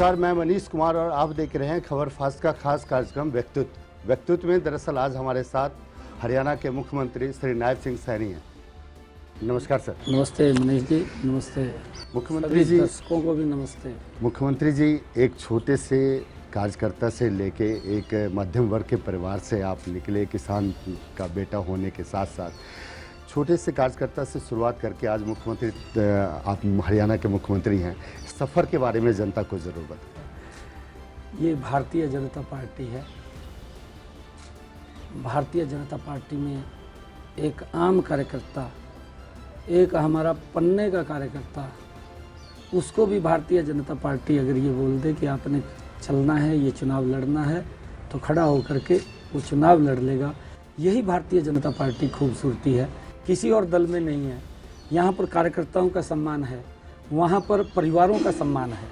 नमस्कार, मैं मनीष कुमार और आप देख रहे हैं खबर फास्ट का खास कार्यक्रम व्यक्तित्व में। दरअसल आज हमारे साथ हरियाणा के मुख्यमंत्री श्री नायब सिंह सैनी हैं। नमस्कार सर। नमस्ते मनीष जी, नमस्ते मुख्यमंत्री जी। दर्शकों को भी नमस्ते। मुख्यमंत्री जी, एक छोटे से कार्यकर्ता से लेके एक मध्यम वर्ग के परिवार से आप निकले, किसान का बेटा होने के साथ साथ छोटे से कार्यकर्ता से शुरुआत करके आज मुख्यमंत्री, आप हरियाणा के मुख्यमंत्री हैं। सफ़र के बारे में जनता को ज़रूर बताएं। ये भारतीय जनता पार्टी है। भारतीय जनता पार्टी में एक आम कार्यकर्ता, एक हमारा पन्ने का कार्यकर्ता, उसको भी भारतीय जनता पार्टी अगर ये बोल दे कि आपने चलना है, ये चुनाव लड़ना है, तो खड़ा होकर के वो चुनाव लड़ लेगा। यही भारतीय जनता पार्टी खूबसूरती है, किसी और दल में नहीं है। यहाँ पर कार्यकर्ताओं का सम्मान है, वहाँ पर परिवारों का सम्मान है।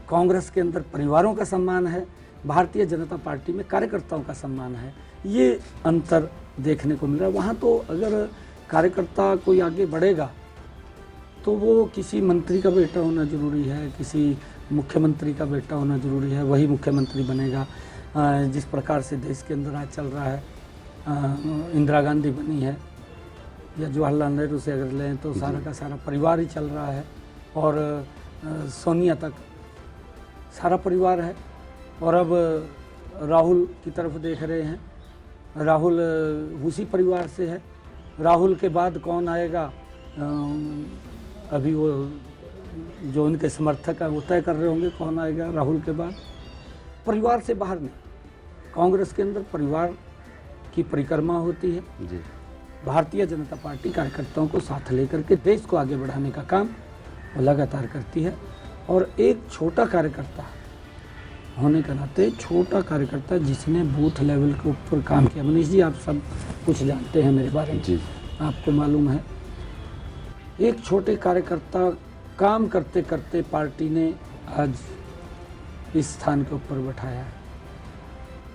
कांग्रेस के अंदर परिवारों का सम्मान है, भारतीय जनता पार्टी में कार्यकर्ताओं का सम्मान है। ये अंतर देखने को मिल रहा है। वहाँ तो अगर कार्यकर्ता कोई आगे बढ़ेगा तो वो किसी मंत्री का बेटा होना जरूरी है, किसी मुख्यमंत्री का बेटा होना जरूरी है, वही मुख्यमंत्री बनेगा। जिस प्रकार से देश के अंदर आज चल रहा है, इंदिरा गांधी बनी है या जवाहरलाल नेहरू से अगर लें तो सारा का सारा परिवार ही चल रहा है, और सोनिया तक सारा परिवार है। और अब राहुल की तरफ देख रहे हैं, राहुल उसी परिवार से है। राहुल के बाद कौन आएगा, अभी वो जो उनके समर्थक हैं वो तय कर रहे होंगे कौन आएगा राहुल के बाद। परिवार से बाहर नहीं, कांग्रेस के अंदर परिवार की परिक्रमा होती है जी। भारतीय जनता पार्टी कार्यकर्ताओं को साथ लेकर के देश को आगे बढ़ाने का काम वो लगातार करती है। और एक छोटा कार्यकर्ता होने के नाते, छोटा कार्यकर्ता जिसने बूथ लेवल के ऊपर काम किया। मनीष जी, आप सब कुछ जानते हैं मेरे बारे में जी। आपको मालूम है, एक छोटे कार्यकर्ता काम करते करते पार्टी ने आज इस स्थान के ऊपर बैठाया है।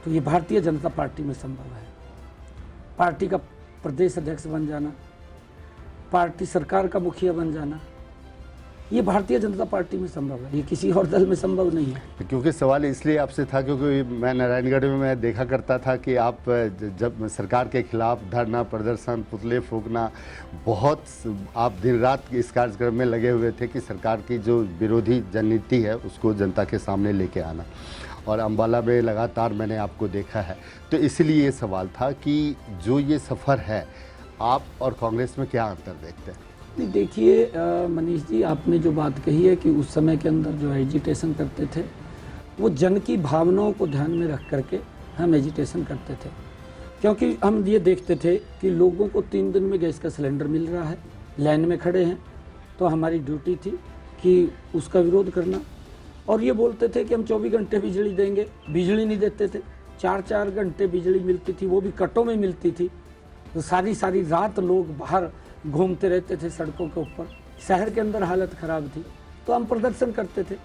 तो ये भारतीय जनता पार्टी में संभव है। पार्टी का प्रदेश अध्यक्ष बन जाना, पार्टी सरकार का मुखिया बन जाना, ये भारतीय जनता पार्टी में संभव है, ये किसी और दल में संभव नहीं है। क्योंकि सवाल इसलिए आपसे था क्योंकि मैं नारायणगढ़ में मैं देखा करता था कि आप जब सरकार के खिलाफ धरना प्रदर्शन, पुतले फूंकना, बहुत आप दिन रात इस कार्यक्रम में लगे हुए थे कि सरकार की जो विरोधी जननीति है उसको जनता के सामने लेके आना। और अम्बाला में लगातार मैंने आपको देखा है। तो इसलिए ये सवाल था कि जो ये सफ़र है, आप और कांग्रेस में क्या अंतर देखते हैं? नहीं, देखिए मनीष जी, आपने जो बात कही है कि उस समय के अंदर जो एजिटेशन करते थे वो जन की भावनाओं को ध्यान में रख करके हम एजिटेशन करते थे। क्योंकि हम ये देखते थे कि लोगों को 3 दिन में गैस का सिलेंडर मिल रहा है, लाइन में खड़े हैं, तो हमारी ड्यूटी थी कि उसका विरोध करना। और ये बोलते थे कि हम 24 घंटे बिजली देंगे, बिजली नहीं देते थे। 4-4 घंटे बिजली मिलती थी, वो भी कटों में मिलती थी। तो सारी रात लोग बाहर घूमते रहते थे सड़कों के ऊपर, शहर के अंदर हालत ख़राब थी। तो हम प्रदर्शन करते थे,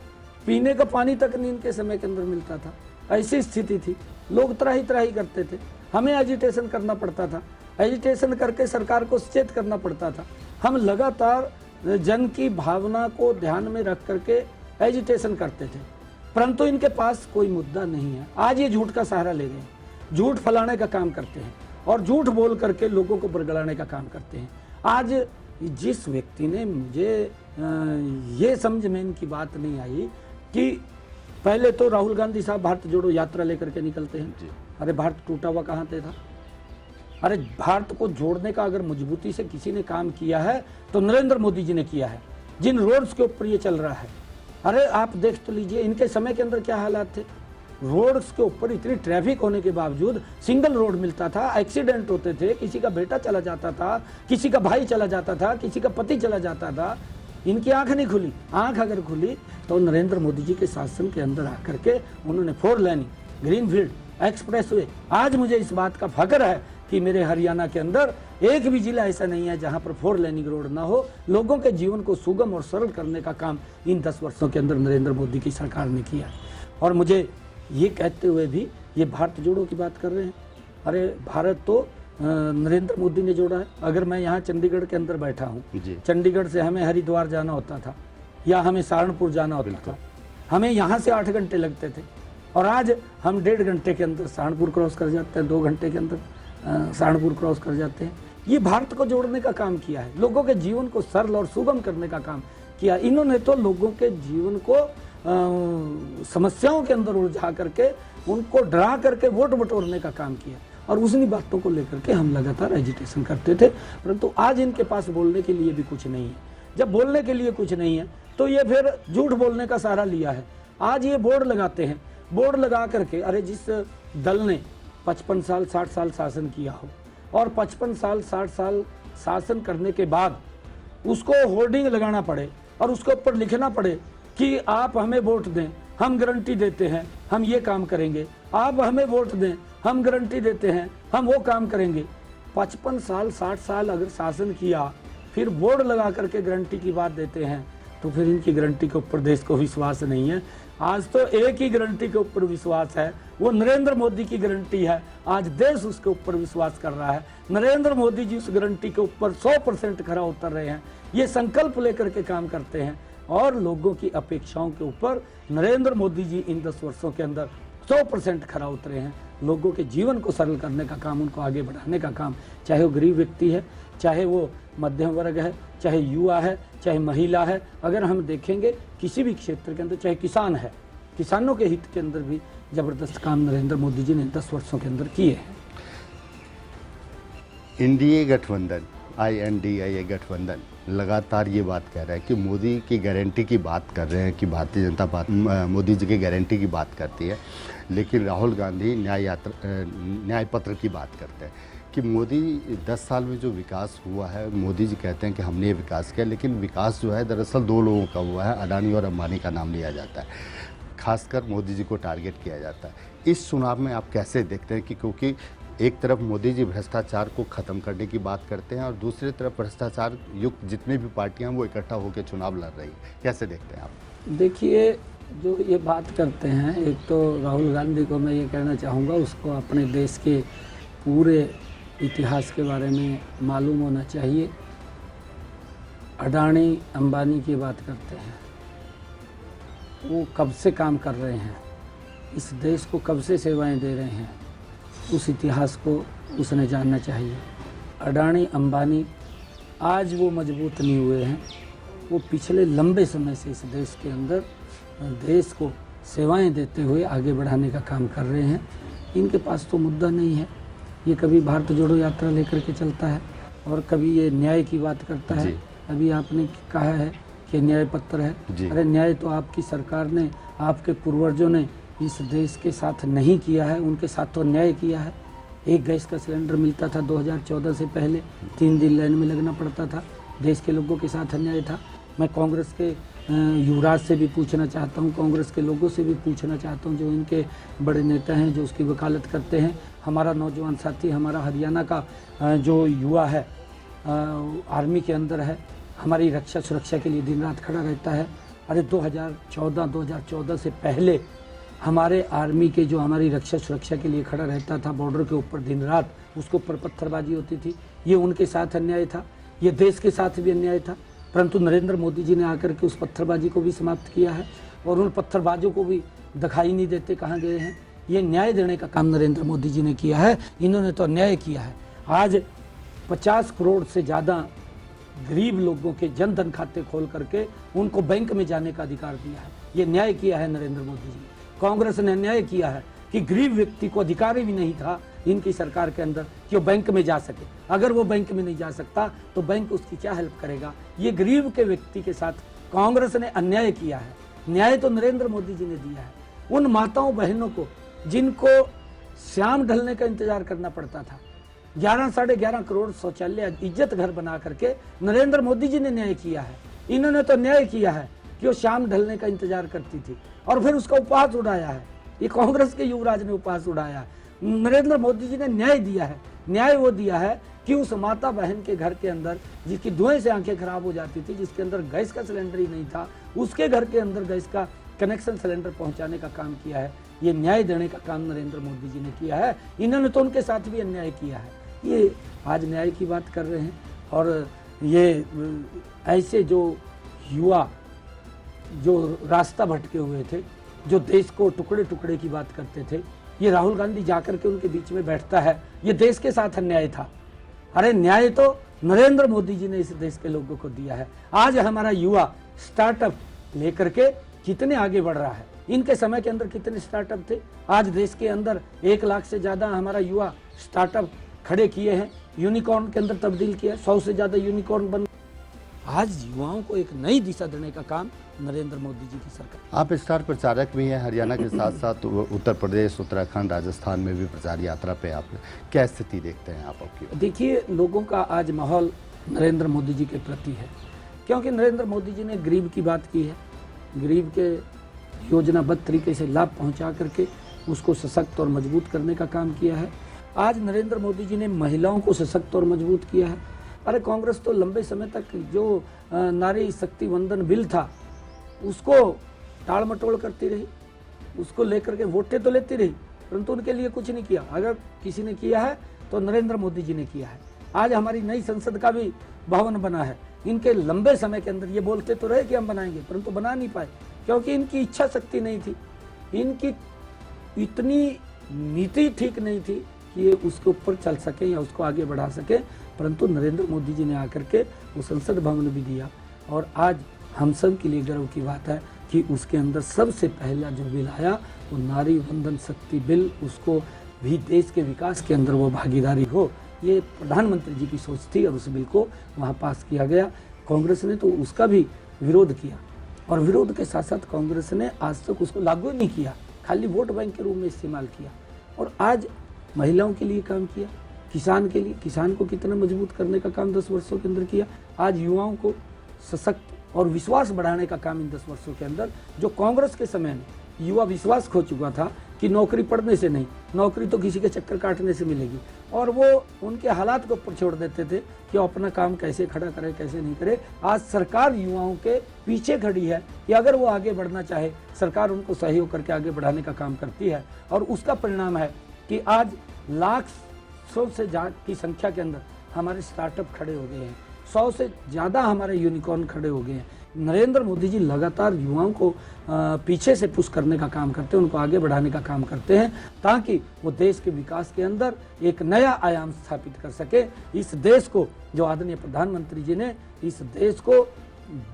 पीने का पानी तक नींद के समय के अंदर मिलता था। ऐसी स्थिति थी, लोग त्राही करते थे, हमें एजिटेशन करना पड़ता था, एजिटेशन करके सरकार को सचेत करना पड़ता था। हम लगातार जन की भावना को ध्यान में रख करके एजिटेशन करते थे, परंतु इनके पास कोई मुद्दा नहीं है। आज ये झूठ का सहारा ले रहे हैं, झूठ फैलाने का काम करते हैं और झूठ बोल करके लोगों को बरगलाने का काम करते हैं। आज जिस व्यक्ति ने, मुझे ये समझ में इनकी बात नहीं आई कि पहले तो राहुल गांधी साहब भारत जोड़ो यात्रा लेकर के निकलते हैं। अरे भारत टूटा हुआ कहाँ पे था? अरे भारत को जोड़ने का अगर मजबूती से किसी ने काम किया है तो नरेंद्र मोदी जी ने किया है, जिन रोड्स के ऊपर ये चल रहा है। अरे आप देख तो लीजिए, इनके समय के अंदर क्या हालात थे। रोड्स के ऊपर इतनी ट्रैफिक होने के बावजूद सिंगल रोड मिलता था, एक्सीडेंट होते थे, किसी का बेटा चला जाता था, किसी का भाई चला जाता था, किसी का पति चला जाता था। इनकी आंख नहीं खुली। आंख अगर खुली तो नरेंद्र मोदी जी के शासन के अंदर आकर के उन्होंने 4 लेन, ग्रीनफील्ड, एक्सप्रेसवे। आज मुझे इस बात का फख्र है कि मेरे हरियाणा के अंदर एक भी जिला ऐसा नहीं है जहां पर 4 लेनिंग रोड ना हो। लोगों के जीवन को सुगम और सरल करने का काम इन 10 वर्षों के अंदर नरेंद्र मोदी की सरकार ने किया है। और मुझे ये कहते हुए भी ये भारत जोड़ो की बात कर रहे हैं। अरे भारत तो नरेंद्र मोदी ने जोड़ा है। अगर मैं यहाँ चंडीगढ़ के अंदर बैठा हूँ, चंडीगढ़ से हमें हरिद्वार जाना होता था या हमें सहारनपुर जाना होता था, हमें यहाँ से 8 घंटे लगते थे और आज हम 1.5 घंटे के अंदर सहारनपुर क्रॉस कर जाते हैं, 2 घंटे के अंदर सहारनपुर क्रॉस कर जाते हैं। ये भारत को जोड़ने का काम किया है, लोगों के जीवन को सरल और सुगम करने का काम किया। इन्होंने तो लोगों के जीवन को समस्याओं के अंदर उलझा करके उनको डरा करके वोट बटोरने का काम किया और उन्हीं बातों को लेकर के हम लगातार एजिटेशन करते थे। परंतु आज इनके पास बोलने के लिए भी कुछ नहीं है। जब बोलने के लिए कुछ नहीं है तो ये फिर झूठ बोलने का सहारा लिया है। आज ये बोर्ड लगाते हैं, बोर्ड लगा करके, अरे जिस दल ने 55 साल 60 साल शासन किया हो और 55 साल 60 साल शासन करने के बाद उसको होर्डिंग लगाना पड़े और उसके ऊपर लिखना पड़े कि आप हमें वोट दें, हम गारंटी देते हैं हम ये काम करेंगे, आप हमें वोट दें, हम गारंटी देते हैं हम वो काम करेंगे। 55 साल 60 साल अगर शासन किया फिर बोर्ड लगा करके गारंटी की बात देते हैं तो फिर इनकी गारंटी के ऊपर देश को विश्वास नहीं है। आज तो एक ही गारंटी के ऊपर विश्वास है, वो नरेंद्र मोदी की गारंटी है। आज देश उसके ऊपर विश्वास कर रहा है। नरेंद्र मोदी जी उस गारंटी के ऊपर 100% खरा उतर रहे हैं। ये संकल्प लेकर के काम करते हैं और लोगों की अपेक्षाओं के ऊपर नरेंद्र मोदी जी इन 10 वर्षों के अंदर 100% खरा उतरे हैं। लोगों के जीवन को सरल करने का काम, उनको आगे बढ़ाने का काम, चाहे वो गरीब व्यक्ति है, चाहे वो मध्यम वर्ग है, चाहे युवा है, चाहे महिला है। अगर हम देखेंगे किसी भी क्षेत्र के अंदर, चाहे किसान है, किसानों के हित के अंदर भी जबरदस्त काम नरेंद्र मोदी जी ने 10 वर्षों के अंदर किए हैं। एनडीए गठबंधन, INDIA गठबंधन लगातार ये बात कह रहा है कि मोदी की गारंटी की बात कर रहे हैं कि भारतीय जनता पार्टी मोदी जी की गारंटी की बात करती है, लेकिन राहुल गांधी न्याय पत्र की बात करते हैं कि मोदी 10 साल में जो विकास हुआ है, मोदी जी कहते हैं कि हमने ये विकास किया, लेकिन विकास जो है दरअसल 2 लोगों का हुआ है, अडानी और अंबानी का नाम लिया जाता है, खासकर मोदी जी को टारगेट किया जाता है। इस चुनाव में आप कैसे देखते हैं कि क्योंकि एक तरफ मोदी जी भ्रष्टाचार को ख़त्म करने की बात करते हैं और दूसरी तरफ भ्रष्टाचार युक्त जितनी भी पार्टियां वो इकट्ठा होकर चुनाव लड़ रही हैं, कैसे देखते हैं आप? देखिए, जो ये बात करते हैं, एक तो राहुल गांधी को मैं ये कहना चाहूँगा, उसको अपने देश के पूरे इतिहास के बारे में मालूम होना चाहिए। अडानी अंबानी की बात करते हैं, वो कब से काम कर रहे हैं, इस देश को कब से सेवाएं दे रहे हैं, उस इतिहास को उसने जानना चाहिए। अडानी अंबानी आज वो मजबूत नहीं हुए हैं, वो पिछले लंबे समय से इस देश के अंदर देश को सेवाएं देते हुए आगे बढ़ाने का काम कर रहे हैं। इनके पास तो मुद्दा नहीं है, ये कभी भारत जोड़ो यात्रा लेकर के चलता है और कभी ये न्याय की बात करता है। अभी आपने कहा है कि न्याय पत्र है, अरे न्याय तो आपकी सरकार ने, आपके पूर्वजों ने इस देश के साथ नहीं किया है, उनके साथ तो अन्याय किया है। एक गैस का सिलेंडर मिलता था 2014 से पहले, 3 दिन लाइन में लगना पड़ता था, देश के लोगों के साथ अन्याय था। मैं कांग्रेस के युवराज से भी पूछना चाहता हूँ, कांग्रेस के लोगों से भी पूछना चाहता हूँ, जो इनके बड़े नेता हैं, जो उसकी वकालत करते हैं। हमारा नौजवान साथी, हमारा हरियाणा का जो युवा है, आर्मी के अंदर है, हमारी रक्षा सुरक्षा के लिए दिन रात खड़ा रहता है। अरे 2014 से पहले हमारे आर्मी के जो हमारी रक्षा सुरक्षा के लिए खड़ा रहता था बॉर्डर के ऊपर दिन रात, उसके ऊपर पत्थरबाजी होती थी। ये उनके साथ अन्याय था, ये देश के साथ भी अन्याय था। परंतु नरेंद्र मोदी जी ने आकर के उस पत्थरबाजी को भी समाप्त किया है और उन पत्थरबाजों को भी दिखाई नहीं देते कहाँ गए हैं। ये न्याय देने का काम नरेंद्र मोदी जी ने किया है, इन्होंने तो अन्याय किया है। आज 50 करोड़ से ज़्यादा गरीब लोगों के जन धन खाते खोल करके उनको बैंक में जाने का अधिकार दिया है। ये न्याय किया है नरेंद्र मोदी जी ने। कांग्रेस ने अन्याय किया है कि गरीब व्यक्ति को अधिकार भी नहीं था इनकी सरकार के अंदर कि वो बैंक में जा सके। अगर वो बैंक में नहीं जा सकता तो बैंक उसकी क्या हेल्प करेगा। ये गरीब के व्यक्ति के साथ कांग्रेस ने अन्याय किया है। न्याय तो नरेंद्र मोदी जी ने दिया है। उन माताओं बहनों को जिनको शाम ढलने का इंतजार करना पड़ता था, 11 साढ़े 11 करोड़ शौचालय इज्जत घर बना करके नरेंद्र मोदी जी ने न्याय किया है। इन्होंने तो न्याय किया है कि वो शाम ढलने का इंतजार करती थी और फिर उसका उपहास उड़ाया है। ये कांग्रेस के युवराज ने उपहास उड़ाया है। नरेंद्र मोदी जी ने न्याय दिया है। न्याय वो दिया है कि उस माता बहन के घर के अंदर जिसकी धुएं से आंखें खराब हो जाती थी, जिसके अंदर गैस का सिलेंडर ही नहीं था, उसके घर के अंदर गैस का कनेक्शन सिलेंडर पहुंचाने का काम किया है। ये न्याय देने का काम नरेंद्र मोदी जी ने किया है। इन्होंने तो उनके साथ भी अन्याय किया है। ये आज न्याय की बात कर रहे हैं और ये ऐसे जो युवा जो रास्ता भटके हुए थे, जो देश को टुकड़े टुकड़े की बात करते थे, ये राहुल गांधी जाकर के उनके बीच में बैठता है। ये देश के साथ अन्याय था। अरे न्याय तो नरेंद्र मोदी जी ने इस देश के लोगों को दिया है। आज हमारा युवा स्टार्टअप लेकर के कितने आगे बढ़ रहा है। इनके समय के अंदर कितने स्टार्टअप थे। आज देश के अंदर 1 लाख से ज्यादा हमारा युवा स्टार्टअप खड़े किए हैं, यूनिकॉर्न के अंदर तब्दील किया, 100 से ज्यादा यूनिकॉर्न बन। आज युवाओं को एक नई दिशा देने का काम नरेंद्र मोदी जी की सरकार। आप स्टार प्रचारक भी हैं, हरियाणा के साथ साथ उत्तर प्रदेश, उत्तराखंड, राजस्थान में भी प्रचार यात्रा पे आप क्या स्थिति देखते हैं आप आपकी? देखिए, लोगों का आज माहौल नरेंद्र मोदी जी के प्रति है, क्योंकि नरेंद्र मोदी जी ने गरीब की बात की है। गरीब के योजनाबद्ध तरीके से लाभ पहुंचा करके उसको सशक्त और मजबूत करने का काम किया है। आज नरेंद्र मोदी जी ने महिलाओं को सशक्त और मजबूत किया है। अरे कांग्रेस तो लंबे समय तक जो नारी शक्ति वंदन बिल था उसको टाल मटोल करती रही, उसको लेकर के वोटें तो लेती रही, परंतु उनके लिए कुछ नहीं किया। अगर किसी ने किया है तो नरेंद्र मोदी जी ने किया है। आज हमारी नई संसद का भी भवन बना है। इनके लंबे समय के अंदर ये बोलते तो रहे कि हम बनाएंगे, परंतु बना नहीं पाए, क्योंकि इनकी इच्छा शक्ति नहीं थी, इनकी इतनी नीति ठीक नहीं थी कि ये उसके ऊपर चल सके या उसको आगे बढ़ा सके। परंतु नरेंद्र मोदी जी ने आकर के वो संसद भवन भी दिया, और आज हम सब के लिए गर्व की बात है कि उसके अंदर सबसे पहला जो बिल आया वो नारी वंदन शक्ति बिल, उसको भी देश के विकास के अंदर वो भागीदारी हो, ये प्रधानमंत्री जी की सोच थी, और उस बिल को वहाँ पास किया गया। कांग्रेस ने तो उसका भी विरोध किया, और विरोध के साथ साथ कांग्रेस ने आज तक उसको लागू नहीं किया, खाली वोट बैंक के रूप में इस्तेमाल किया। और आज महिलाओं के लिए काम किया, किसान के लिए, किसान को कितना मजबूत करने का काम 10 वर्षों के अंदर किया। आज युवाओं को सशक्त और विश्वास बढ़ाने का काम इन 10 वर्षों के अंदर, जो कांग्रेस के समय में युवा विश्वास खो चुका था कि नौकरी पढ़ने से नहीं, नौकरी तो किसी के चक्कर काटने से मिलेगी, और वो उनके हालात को ऊपर छोड़ देते थे कि अपना काम कैसे खड़ा करे, कैसे नहीं करे। आज सरकार युवाओं के पीछे खड़ी है कि अगर वो आगे बढ़ना चाहे, सरकार उनको सहयोग करके आगे बढ़ाने का काम करती है, और उसका परिणाम है कि आज लाख 100 से ज्यादा की संख्या के अंदर हमारे स्टार्टअप खड़े हो गए हैं, 100 से ज़्यादा हमारे यूनिकॉर्न खड़े हो गए हैं। नरेंद्र मोदी जी लगातार युवाओं को पीछे से पुश करने का काम करते हैं, उनको आगे बढ़ाने का काम करते हैं, ताकि वो देश के विकास के अंदर एक नया आयाम स्थापित कर सके। इस देश को, जो आदरणीय प्रधानमंत्री जी ने इस देश को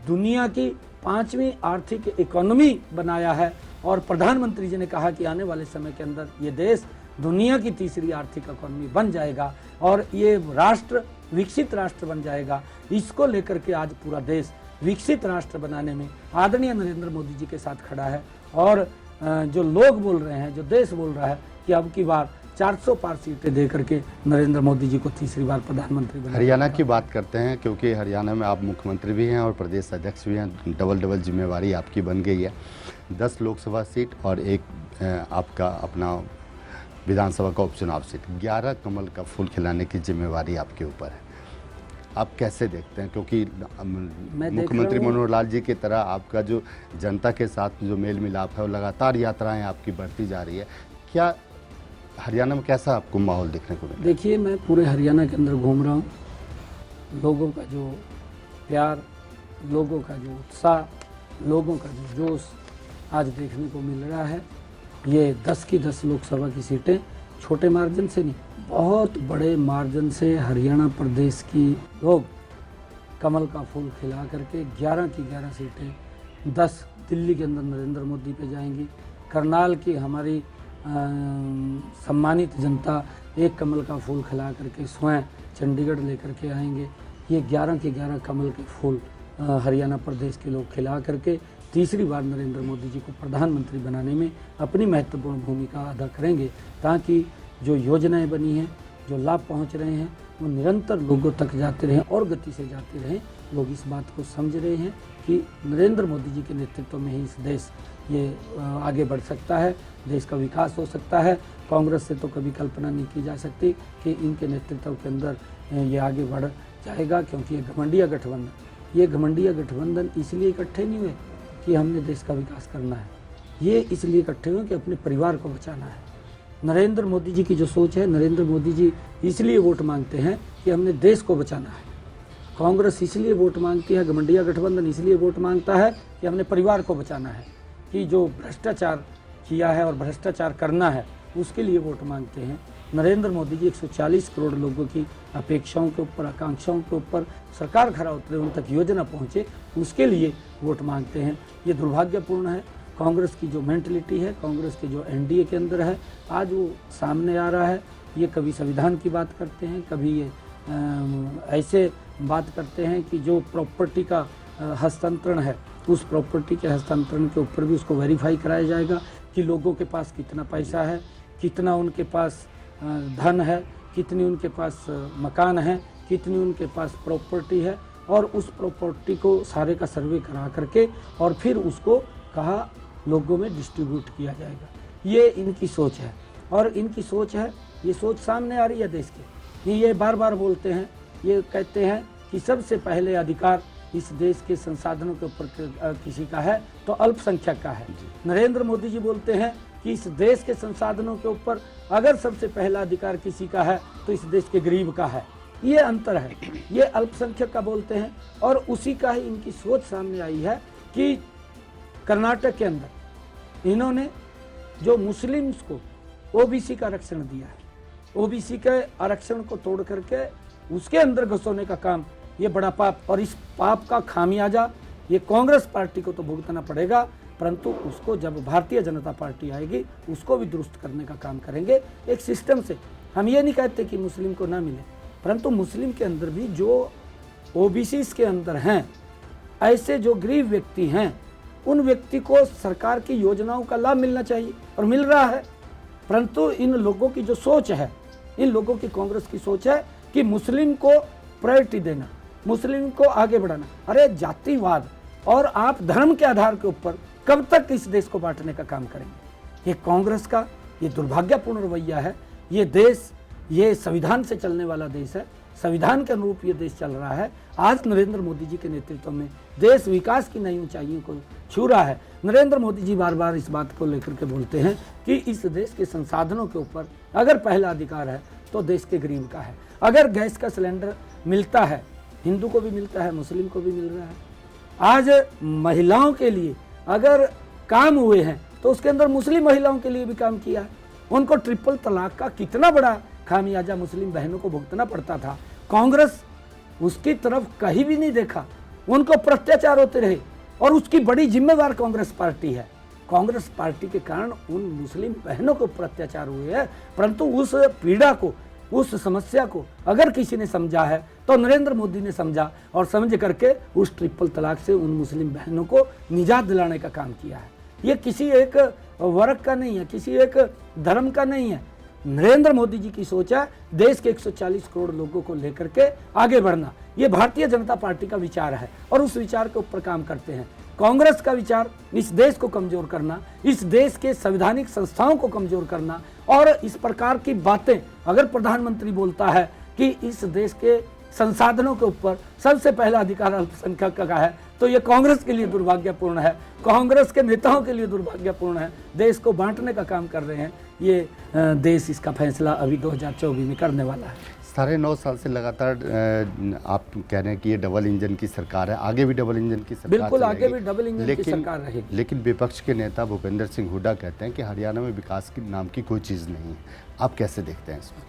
दुनिया की 5वीं आर्थिक इकोनॉमी बनाया है, और प्रधानमंत्री जी ने कहा कि आने वाले समय के अंदर ये देश दुनिया की 3री आर्थिक इकोनॉमी बन जाएगा, और ये राष्ट्र विकसित राष्ट्र बन जाएगा। इसको लेकर के आज पूरा देश विकसित राष्ट्र बनाने में आदरणीय नरेंद्र मोदी जी के साथ खड़ा है। और जो लोग बोल रहे हैं, जो देश बोल रहा है कि अब की बार 400 पार सीटें दे करके नरेंद्र मोदी जी को 3री बार प्रधानमंत्री बनाएगा। हरियाणा की बात करते हैं, क्योंकि हरियाणा में आप मुख्यमंत्री भी हैं और प्रदेश अध्यक्ष भी हैं, डबल जिम्मेवारी आपकी बन गई है। 10 लोकसभा सीट और एक आपका अपना विधानसभा का उपचुनाव सीट, 11 कमल का फूल खिलाने की जिम्मेवारी आपके ऊपर है। आप कैसे देखते हैं, क्योंकि मुख्यमंत्री मनोहर लाल जी की तरह आपका जो जनता के साथ जो मेल मिलाप है, वो लगातार यात्राएं आपकी बढ़ती जा रही है, क्या हरियाणा में कैसा आपको माहौल देखने को मिला? देखिए, मैं पूरे हरियाणा के अंदर घूम रहा हूँ, लोगों का जो प्यार, लोगों का जो उत्साह, लोगों का जो जोश आज देखने को मिल रहा है। ये 10 की 10 लोकसभा की सीटें छोटे मार्जिन से नहीं, बहुत बड़े मार्जिन से हरियाणा प्रदेश की लोग कमल का फूल खिला करके 11 की 11 सीटें, 10 दिल्ली के अंदर नरेंद्र मोदी पे जाएंगी। करनाल की हमारी सम्मानित जनता एक कमल का फूल खिला करके स्वयं चंडीगढ़ लेकर के आएंगे। ये 11 के 11 कमल के फूल हरियाणा प्रदेश के लोग खिला करके 3री बार नरेंद्र मोदी जी को प्रधानमंत्री बनाने में अपनी महत्वपूर्ण भूमिका अदा करेंगे, ताकि जो योजनाएं बनी हैं, जो लाभ पहुंच रहे हैं, वो निरंतर लोगों तक जाते रहें और गति से जाते रहें। लोग इस बात को समझ रहे हैं कि नरेंद्र मोदी जी के नेतृत्व में ही इस देश ये आगे बढ़ सकता है, देश का विकास हो सकता है। कांग्रेस से तो कभी कल्पना नहीं की जा सकती कि इनके नेतृत्व के अंदर ये आगे बढ़ जाएगा, क्योंकि ये घमंडिया गठबंधन इसलिए इकट्ठे नहीं हुए कि हमने देश का विकास करना है, ये इसलिए इकट्ठे हुए कि अपने परिवार को बचाना है। नरेंद्र मोदी जी की जो सोच है, नरेंद्र मोदी जी इसलिए वोट मांगते हैं कि हमने देश को बचाना है, कांग्रेस इसलिए वोट मांगती है, गठबंधन गठबंधन इसलिए वोट मांगता है कि हमने परिवार को बचाना है, कि जो भ्रष्टाचार किया है और भ्रष्टाचार करना है उसके लिए वोट मांगते हैं। नरेंद्र मोदी जी 140 करोड़ लोगों की अपेक्षाओं के ऊपर, आकांक्षाओं के ऊपर सरकार खरा उतरे, उन तक योजना पहुंचे, उसके लिए वोट मांगते हैं। ये दुर्भाग्यपूर्ण है। कांग्रेस की जो मेंटलिटी है, कांग्रेस के जो एनडीए के अंदर है, आज वो सामने आ रहा है। ये कभी संविधान की बात करते हैं, कभी ये ऐसे बात करते हैं कि जो प्रॉपर्टी का हस्तांतरण है, उस प्रॉपर्टी के हस्तांतरण के ऊपर भी उसको वेरीफाई कराया जाएगा कि लोगों के पास कितना पैसा है, कितना उनके पास धन है, कितनी उनके पास मकान है, कितनी उनके पास प्रॉपर्टी है, और उस प्रॉपर्टी को सारे का सर्वे करा करके और फिर उसको कहा लोगों में डिस्ट्रीब्यूट किया जाएगा। ये इनकी सोच है, और इनकी सोच है, ये सोच सामने आ रही है देश के। ये बार बार बोलते हैं, ये कहते हैं कि सबसे पहले अधिकार इस देश के संसाधनों के ऊपर किसी का है तो अल्पसंख्यक का है। नरेंद्र मोदी जी बोलते हैं कि इस देश के संसाधनों के ऊपर अगर सबसे पहला अधिकार किसी का है तो इस देश के गरीब का है। ये अंतर है, ये अल्पसंख्यक का बोलते हैं, और उसी का ही इनकी सोच सामने आई है कि कर्नाटक के अंदर इन्होंने जो मुस्लिम्स को ओबीसी का आरक्षण दिया है, ओबीसी के आरक्षण को तोड़ करके उसके अंदर घुसोने का काम, ये बड़ा पाप, और इस पाप का खामियाजा ये कांग्रेस पार्टी को तो भुगतना पड़ेगा, परंतु उसको जब भारतीय जनता पार्टी आएगी उसको भी दुरुस्त करने का काम करेंगे एक सिस्टम से। हम ये नहीं कहते कि मुस्लिम को ना मिले, परंतु मुस्लिम के अंदर भी जो ओबीसी के अंदर हैं, ऐसे जो गरीब व्यक्ति हैं, उन व्यक्ति को सरकार की योजनाओं का लाभ मिलना चाहिए, और मिल रहा है। परंतु इन लोगों की जो सोच है, इन लोगों की कांग्रेस की सोच है कि मुस्लिम को प्रायोरिटी देना, मुस्लिम को आगे बढ़ाना। अरे जातिवाद और आप धर्म के आधार के ऊपर कब तक इस देश को बांटने का काम करेंगे? ये कांग्रेस का ये दुर्भाग्यपूर्ण रवैया है। ये देश, ये संविधान से चलने वाला देश है, संविधान के अनुरूप ये देश चल रहा है। आज नरेंद्र मोदी जी के नेतृत्व में देश विकास की नई ऊंचाइयों को छू रहा है। नरेंद्र मोदी जी बार बार इस बात को लेकर के बोलते हैं कि इस देश के संसाधनों के ऊपर अगर पहला अधिकार है तो देश के गरीब का है। अगर गैस का सिलेंडर मिलता है, हिंदू को भी मिलता है, मुस्लिम को भी मिल रहा है। आज महिलाओं के लिए अगर काम हुए हैं तो उसके अंदर मुस्लिम महिलाओं के लिए भी काम किया है। उनको ट्रिपल तलाक का कितना बड़ा खामियाजा मुस्लिम बहनों को भुगतना पड़ता था, कांग्रेस उसकी तरफ कहीं भी नहीं देखा, उनको प्रत्याचार होते रहे, और उसकी बड़ी जिम्मेवार कांग्रेस पार्टी है। कांग्रेस पार्टी के कारण उन मुस्लिम बहनों को अत्याचार हुए हैं, परंतु उस पीड़ा को, उस समस्या को अगर किसी ने समझा है तो नरेंद्र मोदी ने समझा, और समझ करके उस ट्रिपल तलाक से उन मुस्लिम बहनों को निजात दिलाने का काम किया है। ये किसी एक वर्ग का नहीं है, किसी एक धर्म का नहीं है। नरेंद्र मोदी जी की सोच है देश के 140 करोड़ लोगों को लेकर के आगे बढ़ना। ये भारतीय जनता पार्टी का विचार है, और उस विचार के ऊपर काम करते हैं। कांग्रेस का विचार इस देश को कमजोर करना, इस देश के संवैधानिक संस्थाओं को कमजोर करना, और इस प्रकार की बातें अगर प्रधानमंत्री बोलता है कि इस देश के संसाधनों के ऊपर सबसे पहला अधिकार अल्पसंख्यक का है, तो ये कांग्रेस के लिए दुर्भाग्यपूर्ण है, कांग्रेस के नेताओं के लिए दुर्भाग्यपूर्ण है। देश को बांटने का काम कर रहे हैं। ये देश इसका फैसला अभी 2024 में करने वाला है। 9.5 साल से लगातार आप कह रहे हैं कि ये डबल इंजन की सरकार है, आगे भी डबल इंजन की सरकार बिल्कुल आगे भी डबल इंजन की सरकार रहेगी। लेकिन विपक्ष के नेता भूपेंद्र सिंह हुड्डा कहते हैं कि हरियाणा में विकास की नाम की कोई चीज़ नहीं है। आप कैसे देखते हैं इसमें?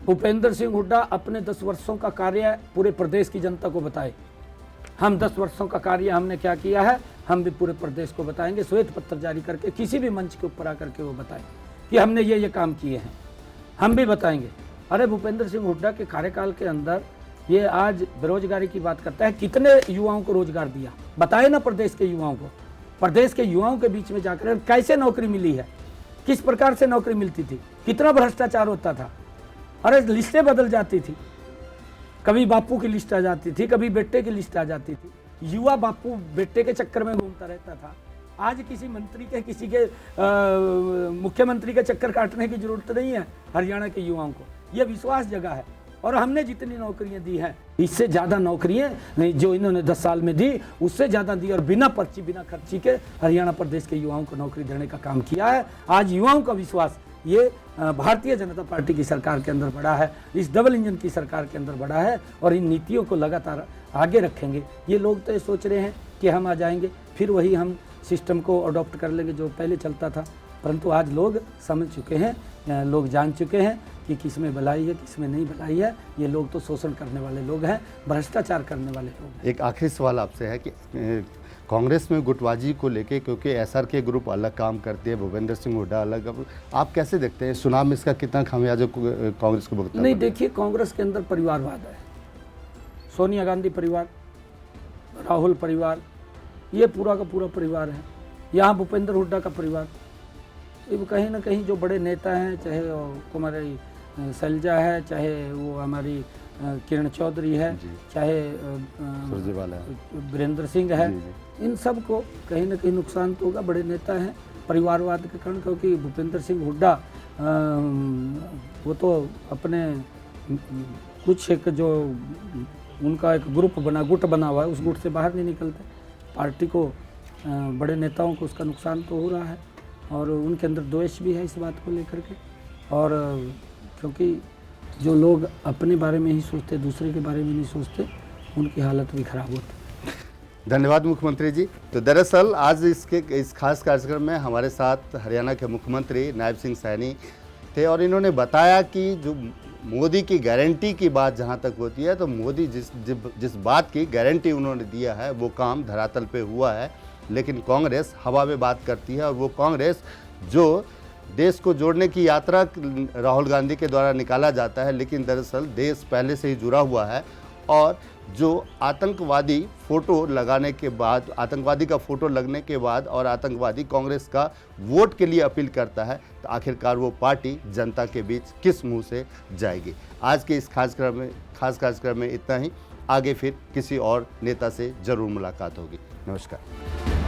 भूपेंद्र सिंह हुड्डा अपने 10 वर्षों का कार्य पूरे प्रदेश की जनता को बताए। हम 10 वर्षों का कार्य हमने क्या किया है, हम भी पूरे प्रदेश को बताएंगे। श्वेत पत्र जारी करके किसी भी मंच के ऊपर आकर के वो बताएं कि हमने ये काम किए हैं, हम भी बताएंगे। अरे भूपेंद्र सिंह हुड्डा के कार्यकाल के अंदर ये आज बेरोजगारी की बात करता है, कितने युवाओं को रोजगार दिया बताए ना प्रदेश के युवाओं को। प्रदेश के युवाओं के बीच में जाकर कैसे नौकरी मिली है, किस प्रकार से नौकरी मिलती थी, कितना भ्रष्टाचार होता था। अरे लिस्टें बदल जाती थी, कभी बापू की लिस्ट आ जाती थी, कभी बेटे की लिस्ट आ जाती थी। युवा बापू बेटे के चक्कर में घूमता रहता था। आज किसी मंत्री के, किसी के मुख्यमंत्री के चक्कर काटने की जरूरत नहीं है हरियाणा के युवाओं को। यह विश्वास जगह है, और हमने जितनी नौकरियां दी हैं, इससे ज़्यादा नौकरियां जो इन्होंने 10 साल में दी, उससे ज़्यादा दी, और बिना पर्ची बिना खर्ची के हरियाणा प्रदेश के युवाओं को नौकरी देने का काम किया है। आज युवाओं का विश्वास ये भारतीय जनता पार्टी की सरकार के अंदर बढ़ा है, इस डबल इंजन की सरकार के अंदर बढ़ा है और इन नीतियों को लगातार आगे रखेंगे। ये लोग तो ये सोच रहे हैं कि हम आ जाएंगे फिर वही हम सिस्टम को अडॉप्ट कर लेंगे जो पहले चलता था, परंतु आज लोग समझ चुके हैं, लोग जान चुके हैं कि किस में भलाई है किस में नहीं भलाई है। ये लोग तो शोषण करने वाले लोग हैं, भ्रष्टाचार करने वाले लोग हैं। एक आखिरी सवाल आपसे है कि कांग्रेस में गुटबाजी को लेके, क्योंकि एसआर के ग्रुप अलग काम करती है, भूपेंद्र सिंह हुड्डा अलग, अब आप कैसे देखते हैं चुनाव में इसका कितना खामियाजा कांग्रेस को भुगतना? नहीं, देखिए कांग्रेस के अंदर परिवारवाद है। सोनिया गांधी परिवार, राहुल परिवार, ये पूरा का पूरा परिवार है। यहाँ भूपेंद्र हुड्डा का परिवार, ये कहीं ना कहीं जो बड़े नेता हैं, चाहे कुमारी शैलजा है, चाहे वो हमारी किरण चौधरी है, चाहे सुरजेवाला है, वीरेंद्र सिंह है, जी। इन सब को कहीं ना कहीं नुकसान तो होगा। बड़े नेता हैं परिवारवाद के कारण, क्योंकि भूपेंद्र सिंह हुड्डा वो तो अपने कुछ एक जो उनका एक ग्रुप बना, गुट बना हुआ है, उस गुट से बाहर नहीं निकलते। पार्टी को बड़े नेताओं को उसका नुकसान तो हो रहा है और उनके अंदर द्वेष भी है इस बात को लेकर के। और क्योंकि जो लोग अपने बारे में ही सोचते, दूसरे के बारे में नहीं सोचते, उनकी हालत भी खराब होती। धन्यवाद मुख्यमंत्री जी। तो दरअसल आज इस खास कार्यक्रम में हमारे साथ हरियाणा के मुख्यमंत्री नायब सिंह सैनी थे और इन्होंने बताया कि जो मोदी की गारंटी की बात जहां तक होती है, तो मोदी जिस बात की गारंटी उन्होंने दिया है वो काम धरातल पे हुआ है। लेकिन कांग्रेस हवा में बात करती है और वो कांग्रेस जो देश को जोड़ने की यात्रा राहुल गांधी के द्वारा निकाला जाता है, लेकिन दरअसल देश पहले से ही जुड़ा हुआ है। और जो आतंकवादी फोटो लगाने के बाद, आतंकवादी का फोटो लगने के बाद और आतंकवादी कांग्रेस का वोट के लिए अपील करता है, तो आखिरकार वो पार्टी जनता के बीच किस मुंह से जाएगी। आज के इस खास कार्यक्रम में इतना ही। आगे फिर किसी और नेता से जरूर मुलाकात होगी। नमस्कार।